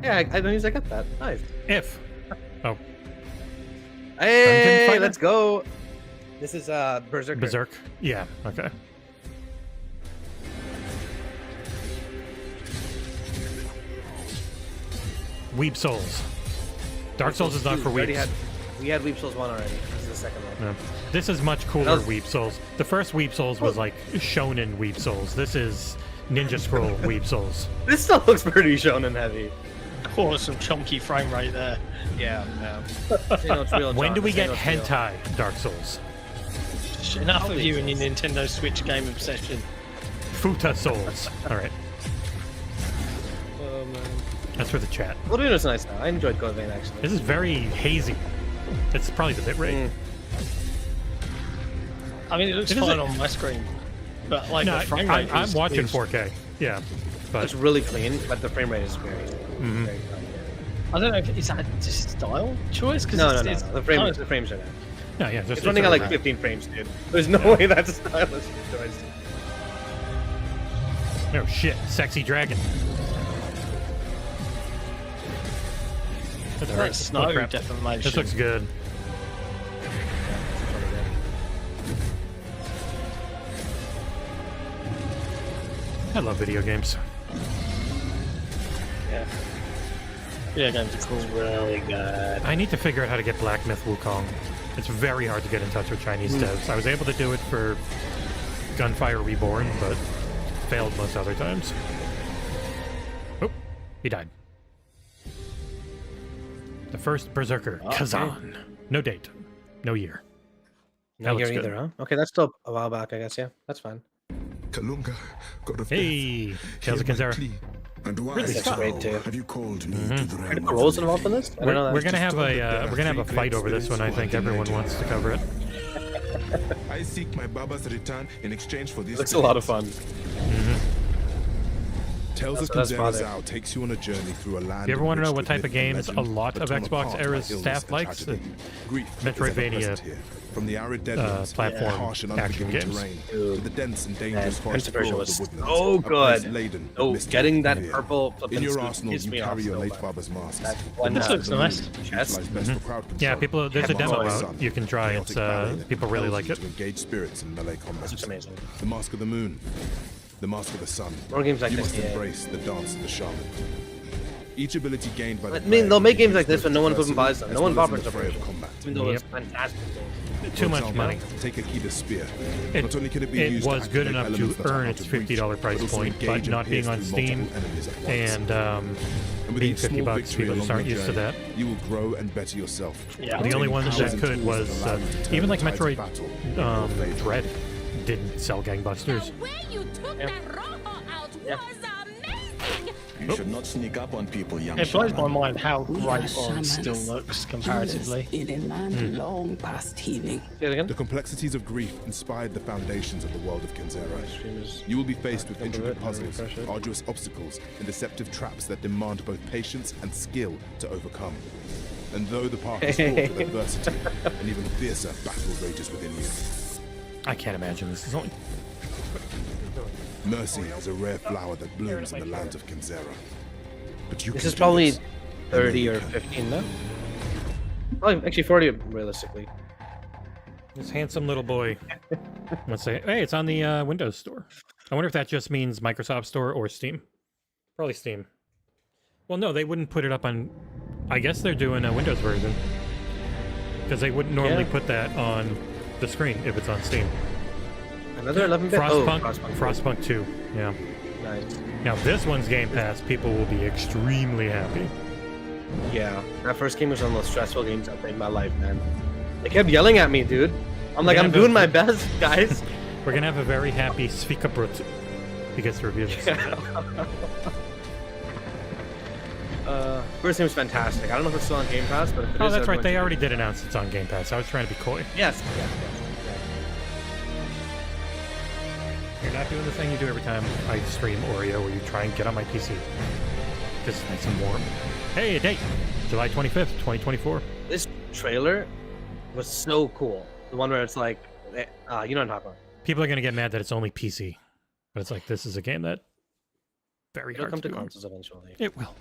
Yeah, I got that. Nice. If. Oh, Hey, Fighter? let's go. This is Berserker. Berserk. Yeah, okay. Weep Souls. Dark Souls is not for We already weeps. we had Weep Souls 1 already. This is the second one. No. This is much cooler That was- Weep Souls. The first Weep Souls was like shonen Weep Souls. This is Ninja Scroll Weep Souls. This still looks pretty shonen heavy. Oh, some chunky frame rate there. Yeah, yeah. Say no, it's real, When John. do we Say get no, it's real. hentai Dark Souls? Enough of you and your Nintendo Switch game obsession. Futa Souls. All right. Oh, man. That's for the chat. Well, was nice now. I enjoyed Code Vein actually. This is very hazy. It's probably the bitrate. I mean, it looks It is fine a- on my screen, but like No, the frame rate I'm is- watching is- 4K. Yeah, but It's really clean, but the frame rate is very, very fine. I don't know if is that just style choice? Cause No, it's, no, no, it's no. The kind of- frames are down. no, yeah, just It's running at like 15 frames, dude. There's no way that's a stylish choice. Oh shit, sexy dragon. That snow defamation. This looks good. I love video games. Yeah. Video games are cool. Really good. I need to figure out how to get Black Myth Wukong. It's very hard to get in touch with Chinese devs. I was able to do it for Gunfire Reborn, but failed most other times. Oh, he died. The first Berserker, Khazan. No date, no year. No year either, huh? Okay, that's still a while back, I guess. Yeah, that's fine. Hey, Tales of Kenzera. And why Really That's great too. have you called me to the realm Are roles involved in this? We're gonna have a fight over this one. I think everyone wants to cover it. I seek my Baba's return in exchange for this. Looks a lot of fun. Tales of Kenzera takes you on a journey through a land. If you ever want to know what type of games a lot of XboxEra's staff likes, the Metroidvania from the arid deadlands, platform harsh and action unforgiving games. terrain, to the dense and dangerous forest Version floor was of the woodlands, so a place good. laden Oh, with getting that mystery. purple In your flippin' arsenal, pissed you me off carry your so late bad. father's masks. That one, This looks nice. Chest. Best for crowd Yeah, control. there's a demo Heaven's out. You can try it. People really like it. To engage spirits in melee combat. It's amazing. The Mask of the Moon, the Mask of the Sun. More games like You this, must yeah. embrace the dance of the shaman. Each ability gained by the I mean, they'll make games like this, but no one person, buys them. as No one well as in bothers the them. fray of combat. Even though it's fantastic. Too much money. Take Akida's spear. It, Not only can it be it used was to good activate enough to elements that are earn out its of reach, $50 price also point, engage but and not being pierce on through Steam multiple enemies at once. and with being each small $50, victory people just along aren't your used to that. journey, You will grow and better yourself. Yeah. The only ones that could was even like Metroid Dread didn't sell gangbusters. The way you took that rojo out was amazing. You should not sneak up on people, young It blows my shaman. mind how great Orange still looks comparatively. In a land long past healing. The complexities of grief inspired the foundations of the world of Kenzera. You will be faced with intricate puzzles, arduous obstacles, and deceptive traps that demand both patience and skill to overcome. And though the path is fraught with adversity, an even fiercer battle rages within you. I can't imagine this is only. Mercy is a rare flower that blooms in the lands of Kenzera. But you This can is do probably this. 30 or 15 now. Probably actually 40 realistically. This handsome little boy. Let's say, hey, it's on the Windows Store. I wonder if that just means Microsoft Store or Steam. Probably Steam. Well, no, they wouldn't put it up on. I guess they're doing a Windows version because they wouldn't normally put that on the screen if it's on Steam. Another 11-bit. Frostpunk 2. Yeah. Nice. Now this one's Game Pass. People will be extremely happy. Yeah, that first game was one of the most stressful games I've played in my life, man. They kept yelling at me, dude. I'm like, I'm doing my best, guys. We're gonna have a very happy Svikabrut. He gets to review this. First game was fantastic. I don't know if it's still on Game Pass, but if it is, that's right. everyone They should- already did announce it's on Game Pass. I was trying to be coy. Yes. You're not doing the thing you do every time I stream Oreo where you try and get on my PC. Just nice and warm. Hey, a date! July 25th, 2024. This trailer was so cool. The one where it's like, you know what I'm talking about. People are going to get mad that it's only PC. But it's like, this is a game that very It'll hard come to do. consoles eventually. It will.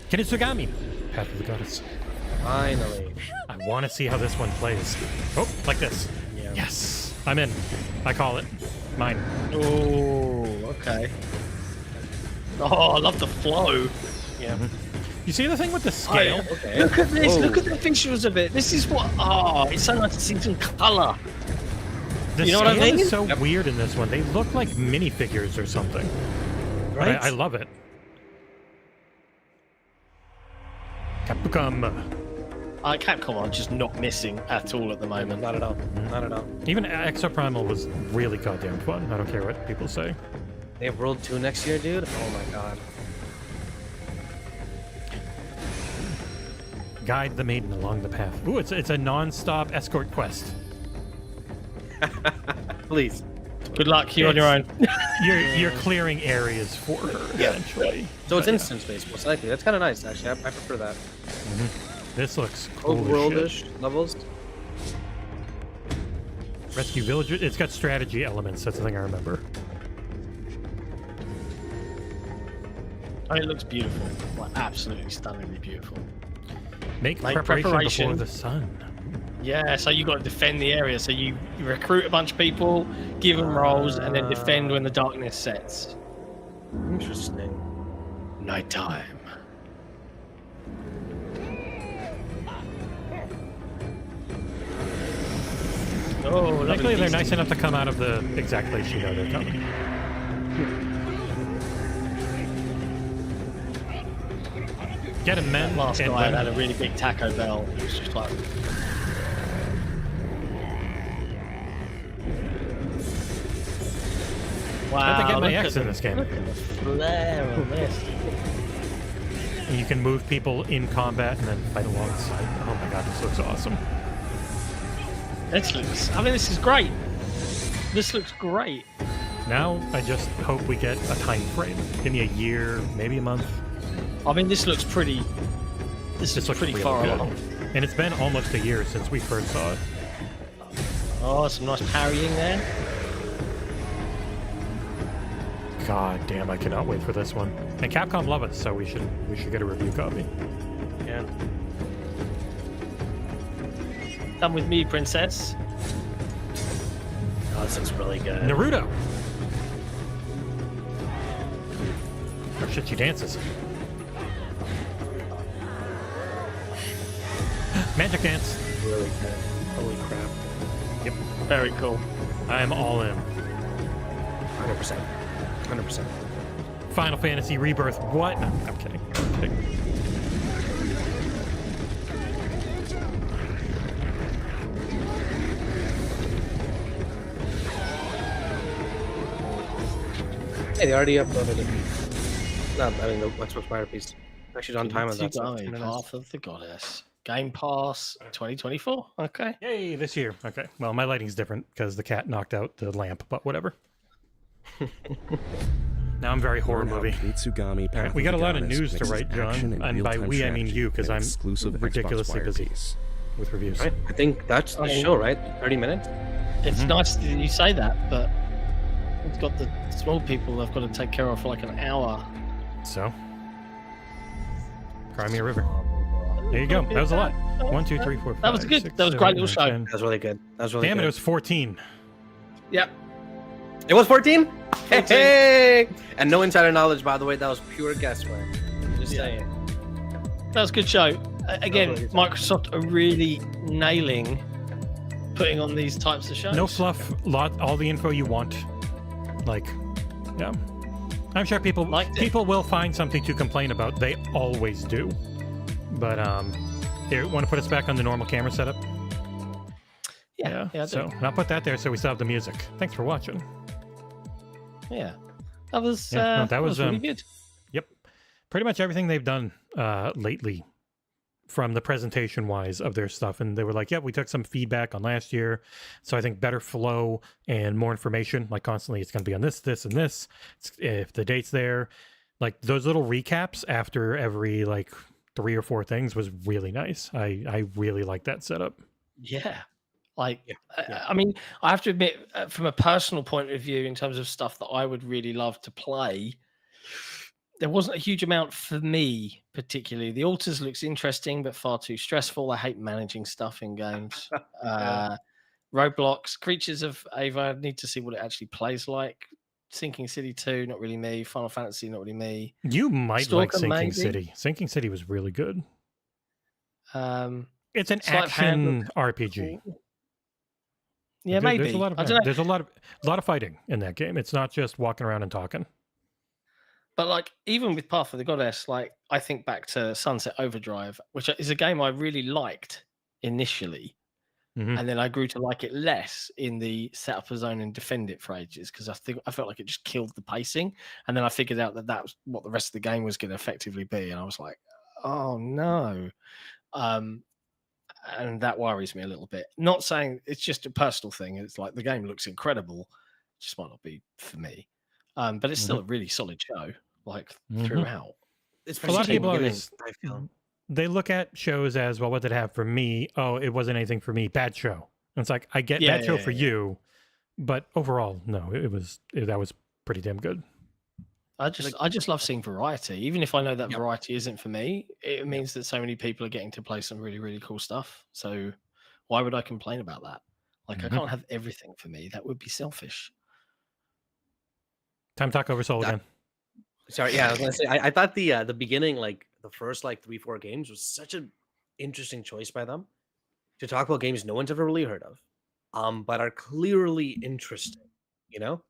Kunitsu-Gami, Path of the Goddess. Finally. I want to see how this one plays. Oh, like this. Yeah. Yes. I'm in. I call it. Mine. Oh, okay. Oh, I love the flow. Yeah. You see the thing with the scale? Okay. Look at this. Whoa. Look at the visuals of it. This is what. Oh, it's so nice to see some color. The You know what I scale mean? is so weird in this one. They look like minifigures or something. But Right? I love it. Capcom. Capcom are just not missing at all at the moment. Not at all. Not at all. Even Exoprimal was really goddamn fun. I don't care what people say. They have World 2 next year, dude? Oh my god. Guide the maiden along the path. Ooh, it's a non-stop escort quest. Please. Good luck. You're on your own. You're clearing areas for her eventually. So it's instance-based, most likely. That's kind of nice, actually. I prefer that. This looks cool. Overworld-ish levels. Rescue villagers. It's got strategy elements. That's the thing I remember. Oh, it looks beautiful. Like, absolutely stunningly beautiful. Make preparation before the sun. Yeah, so you got to defend the area. So you recruit a bunch of people, give them roles, and then defend when the darkness sets. Interesting. Nighttime. Oh, luckily they're nice enough to come out of the exact place you know they're coming. Get him, men. Last guy had a really big Taco Bell. It was just like. Wow. I have to get my X in this game. Look at the flare on this. You can move people in combat and then fight alongside. Oh my god, this looks awesome. This is great. This looks great. Now I just hope we get a time frame. Give me a year, maybe a month. I mean, this looks pretty. This looks pretty far along. And it's been almost a year since we first saw it. Oh, some nice parrying there. God damn, I cannot wait for this one. And Capcom love us, so we should get a review copy. Yeah. Come with me, princess. Oh, this looks really good. Naruto. Oh shit, she dances. Magic dance. Really good. Holy crap. Yep. Very cool. I am all in. 100%. 100%. Final Fantasy Rebirth. What? No, I'm kidding. Hey, they already uploaded it. No, I mean, the Xbox Fire piece. Actually, on time. That's Path of the Goddess. Game Pass 2024. Okay. Yay, this year. Okay. Well, my lighting's different because the cat knocked out the lamp, but whatever. Now I'm very horror movie. Kunitsu-Gami, All right, we got a lot of news to write, John, and by we I mean you, because I'm ridiculously busy with reviews. Right. I think that's the show, right? 30 minutes. It's nice that you say that, but it's got the small people I've got to take care of for like an hour. So, Crimea River. There you go. That was a lot. 1, 2, 3, 4, 5. That was good. 6, that was a 7, great little 8, show. 10. That was really good. That was really Damn good. It was 14. Yep. It was 14? Hey! And no insider knowledge, by the way. That was pure guesswork. Just saying. That was a good show. Again, Microsoft are really nailing putting on these types of shows. No fluff, all the info you want. Like, yeah. I'm sure people will find something to complain about. They always do. But here, want to put us back on the normal camera setup? Yeah. So I'll put that there so we still have the music. Thanks for watching. Yeah. That was that was really good. Yep. Pretty much everything they've done lately from the presentation wise of their stuff. And they were like, yeah, we took some feedback on last year. So I think better flow and more information, like constantly it's going to be on this, and this. If the date's there, like those little recaps after every like 3 or 4 things was really nice. I really like that setup. Yeah. Like, I mean, I have to admit, from a personal point of view, in terms of stuff that I would really love to play, there wasn't a huge amount for me, particularly. The Altars looks interesting, but far too stressful. I hate managing stuff in games. Roblox, Creatures of Ava, I need to see what it actually plays like. Sinking City 2, not really me. Final Fantasy, not really me. You might Stalker, like Sinking maybe. City. Sinking City was really good. It's an Sleight of Hand action RPG. Cool. Yeah, maybe. There's a lot of, I don't know. There's a lot of fighting in that game. It's not just walking around and talking. But like, even with Path of the Goddess, like I think back to Sunset Overdrive, which is a game I really liked initially, and then I grew to like it less in the set up a zone and defend it for ages because I felt like it just killed the pacing. And then I figured out that was what the rest of the game was going to effectively be, and I was like, oh no. And that worries me a little bit. Not saying it's just a personal thing. It's like the game looks incredible, just might not be for me. But it's still a really solid show, like throughout. It's a lot of people they look at shows as, well, what did it have for me? Oh, it wasn't anything for me. Bad show. And it's like, I get bad show for you, but overall, no, that was pretty damn good. I just love seeing variety. Even if I know that variety isn't for me, it means that so many people are getting to play some really, really cool stuff. So why would I complain about that? Like I can't have everything for me. That would be selfish. Time to talk over Soul again. Sorry, yeah, I was gonna say I thought the beginning, like the first like 3-4 games, was such an interesting choice by them to talk about games no one's ever really heard of, but are clearly interesting. You know,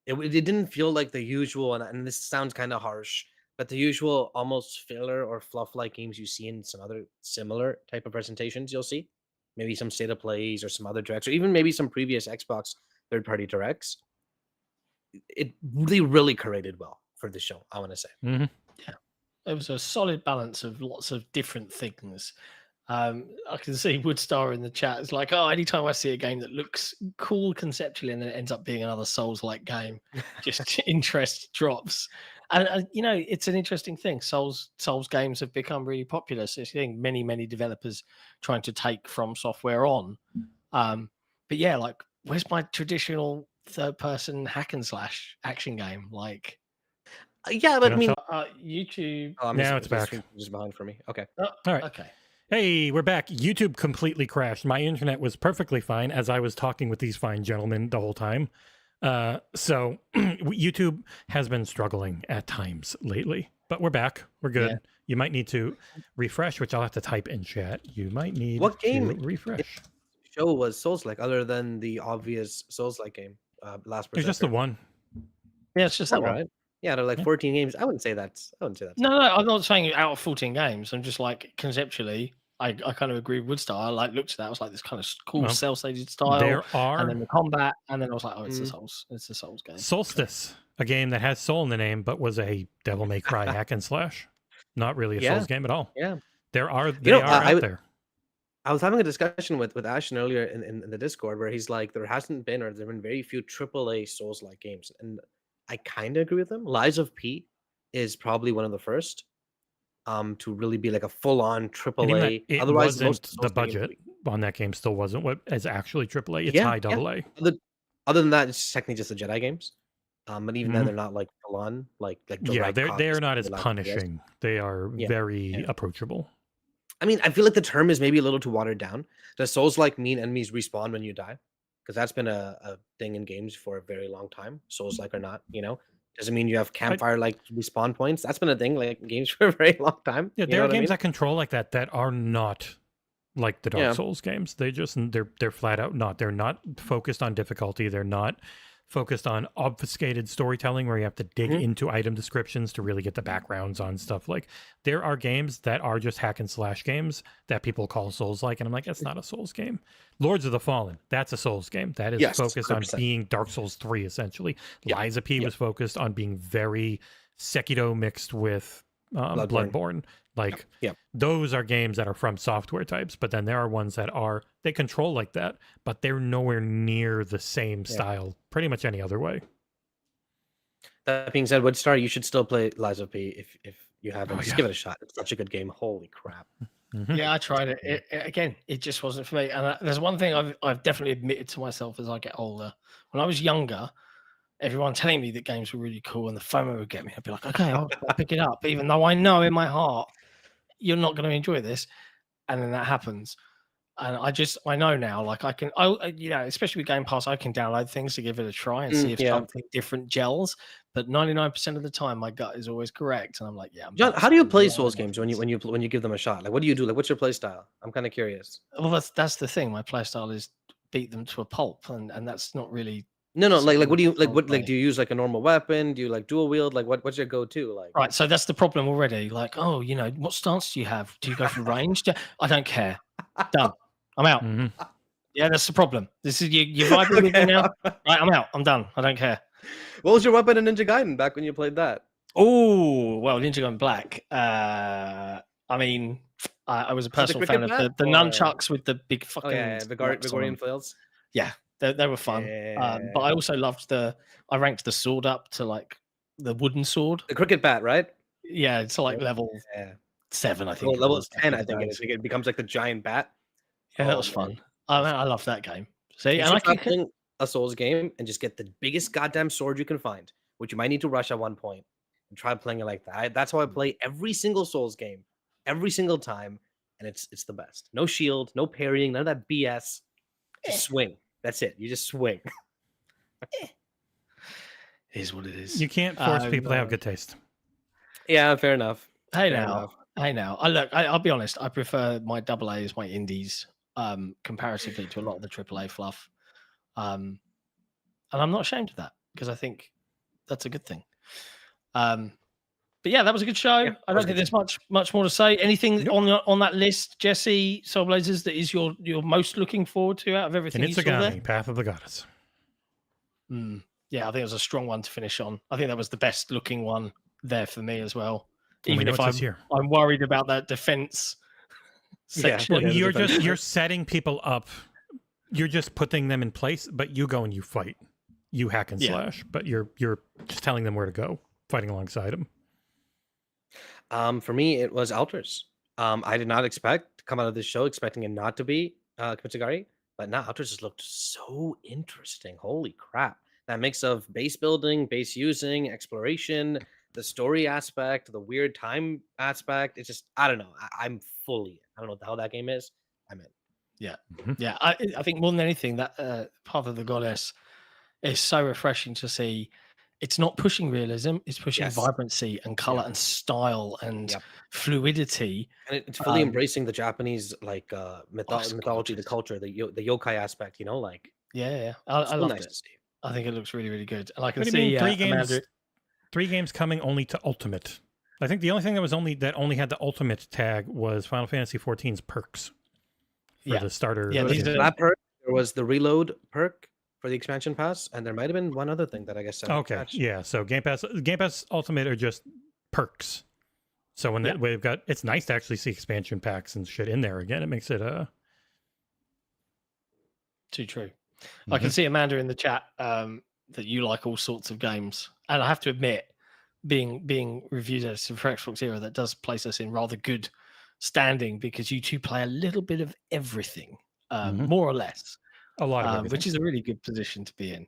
it didn't feel like the usual, and this sounds kind of harsh, but the usual almost filler or fluff like games you see in some other similar type of presentations. You'll see maybe some State of Plays or some other directs, or even maybe some previous Xbox third-party directs. It really curated well for the show, I want to say. Yeah, it was a solid balance of lots of different things. I can see Woodstar in the chat. It's like, oh, anytime I see a game that looks cool conceptually and then it ends up being another Souls-like game, just interest drops. And you know, it's an interesting thing. Souls games have become really popular. So you're seeing many developers trying to take From Software on. But yeah, like, where's my traditional third-person hack and slash action game? Like, yeah, but I mean, YouTube. Oh, now it's back. Just behind for me. Okay. Oh, all right. Okay. Hey, we're back. YouTube completely crashed. My internet was perfectly fine as I was talking with these fine gentlemen the whole time. So YouTube has been struggling at times lately, but we're back. We're good. Yeah. You might need to refresh, which I'll have to type in chat. You might need to refresh. Show was Souls-like, other than the obvious Souls-like game. Last Berserker. There's just the one. Yeah, it's just that one. Right. Yeah, they're like 14 games. I wouldn't say that's. No, I'm not saying out of 14 games. I'm just like conceptually, I kind of agree with Woodstar. I like looked at that. I was like, this kind of cool cell-shaded style. There are, and then the combat, and then I was like, oh, it's a Souls game. Solstice, a game that has soul in the name, but was a Devil May Cry hack and slash. Not really a Souls game at all. Yeah, they are out there. I was having a discussion with Ashton earlier in the Discord where he's like, there hasn't been, or there have been very few AAA Souls-like games, and I kind of agree with him. Lies of P is probably one of the first to really be like a full-on AAA. Otherwise, the budget on that game still wasn't what is actually AAA. It's high AA. Other than that, it's technically just the Jedi games. But even then, they're not like full-on. Like they're not as punishing. They are very approachable. I mean, I feel like the term is maybe a little too watered down. Does Souls-like mean enemies respawn when you die? Because that's been a thing in games for a very long time, Souls-like or not, you know? Doesn't mean you have campfire-like respawn points. That's been a thing like in games for a very long time. Yeah, there are games that control like that are not like the Dark Souls games. They're flat out not. They're not focused on difficulty. They're not focused on obfuscated storytelling where you have to dig into item descriptions to really get the backgrounds on stuff. Like, there are games that are just hack and slash games that people call Souls-like, and I'm like, that's not a Souls game. Lords of the Fallen, that's a Souls game. That is focused 100%. On being Dark Souls 3, essentially. Lies of P was focused on being very Sekiro mixed with Bloodborne. Like, those are games that are from software types, but then there are ones that they control like that, but they're nowhere near the same style pretty much any other way. That being said, Woodstar, you should still play Lies of P if you haven't. Just give it a shot. It's such a good game. Holy crap. Yeah, I tried it. Again, it just wasn't for me. And there's one thing I've definitely admitted to myself as I get older. When I was younger, everyone telling me that games were really cool and the FOMO would get me. I'd be like, okay, I'll pick it up, even though I know in my heart you're not going to enjoy this. And then that happens. And I know now, like especially with Game Pass, I can download things to give it a try and see if something different gels. But 99% of the time, my gut is always correct, and I'm like, John, how do you play Souls games when you give them a shot? Like, what do you do? Like, what's your play style? I'm kind of curious. Well, that's the thing. My play style is beat them to a pulp, and that's not really. No, like what do you like? What like do you use like a normal weapon? Do you like dual wield? Like what's your go-to? Like, right, so that's the problem already. Like, oh, what stance do you have? Do you go for ranged? I don't care. Done. I'm out. Yeah, that's the problem. This is you vibing with me now. Right, I'm out. I'm done. I don't care. What was your weapon in Ninja Gaiden back when you played that? Oh, well, Ninja Gaiden Black. I mean, I was a personal fan of the nunchucks with the big fucking Vigorian flails. Yeah, they were fun. But I also loved I ranked the sword up to like the wooden sword. The cricket bat, right? Yeah, it's like level 7, I think. Well, level 10, I think it is. It becomes like the giant bat. Yeah, that was fun. I love that game. See, and I can a Souls game and just get the biggest goddamn sword you can find. which you might need to rush at one point, and try playing it like that. That's how I play every single Souls game, every single time, and it's the best. No shield, no parrying, none of that BS. Just swing. That's it. You just swing. Is what it is. You can't force people to have good taste. Yeah, fair enough. Hey now. I'll be honest. I prefer my AA as my indies, comparatively to a lot of the AAA fluff. And I'm not ashamed of that because I think that's a good thing. But yeah, that was a good show. Yeah, I don't think there's much more to say. Anything on that list, Jesse, Soul Blazers, that is you're most looking forward to out of everything you saw there? Path of the Goddess. Yeah, I think it was a strong one to finish on. I think that was the best looking one there for me as well. Even if I'm worried about that defense section. Well, you're setting people up. You're just putting them in place, but you go and you fight. You hack and slash, but you're just telling them where to go, fighting alongside them. For me, it was Altars. I did not expect to come out of this show expecting it not to be Kunitsu-Gami, but now Altars just looked so interesting. Holy crap. That mix of base building, base using, exploration, the story aspect, the weird time aspect. It's just, I don't know. I'm fully in. I don't know what the hell that game is. I'm in. Yeah. Yeah. I think more than anything, that Path of the Goddess is so refreshing to see. It's not pushing realism. It's pushing vibrancy and color and style and fluidity. And it's fully embracing the Japanese mythology, the culture, the yokai aspect, I love it. I think it looks really, really good. And I can see three games coming only to Ultimate. I think the only thing that only had the Ultimate tag was Final Fantasy XIV's perks for the starter. Yeah, that perk. There was the reload perk for the expansion pass, and there might have been one other thing that I guess. Yeah. So Game Pass Ultimate are just perks. So when we've got, it's nice to actually see expansion packs and shit in there again. It makes it too true. I can see Amanda in the chat that you like all sorts of games, and I have to admit, being reviewed as for XboxEra, that does place us in rather good standing because you two play a little bit of everything, more or less, a lot of which is a really good position to be in.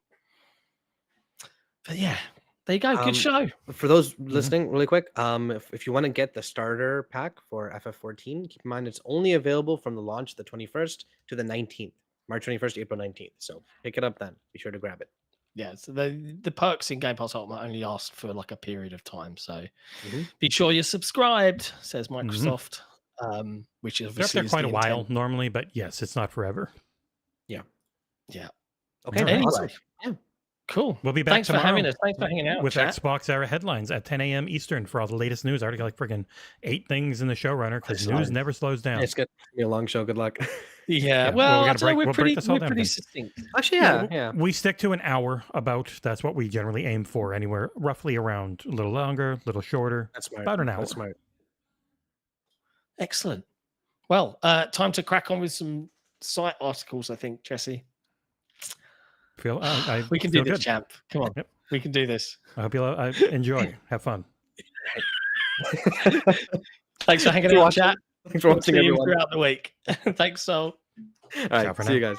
But yeah, there you go. Good show. For those listening, really quick, if you want to get the starter pack for FF14, keep in mind it's only available from the launch the 21st to the 19th. March 21st, April 19th. So pick it up then. Be sure to grab it. Yeah, so the perks in Game Pass Ultimate only last for like a period of time. So be sure you're subscribed, says Microsoft, which is obviously quite a while normally, but yes, it's not forever. Yeah. Okay. Anyway, awesome. Cool. We'll be back Thanks for having us. Thanks for hanging out with XboxEra headlines at 10 a.m. Eastern for all the latest news. I already got like friggin' 8 things in the showrunner because news never slows down. It's going to be a long show. Good luck. Yeah. We're pretty succinct. Actually, yeah. We stick to an hour about. That's what we generally aim for. Anywhere roughly around a little longer, a little shorter. That's smart. About an hour. That's smart. Excellent. Well, time to crack on with some site articles, I think, Jesse. We can do this, champ. Come on. Yep. We can do this. I hope you enjoy. Have fun. Thanks for hanging out, chat. Thanks for watching, everyone. Throughout the week. Thanks, Soul. All right, see you guys.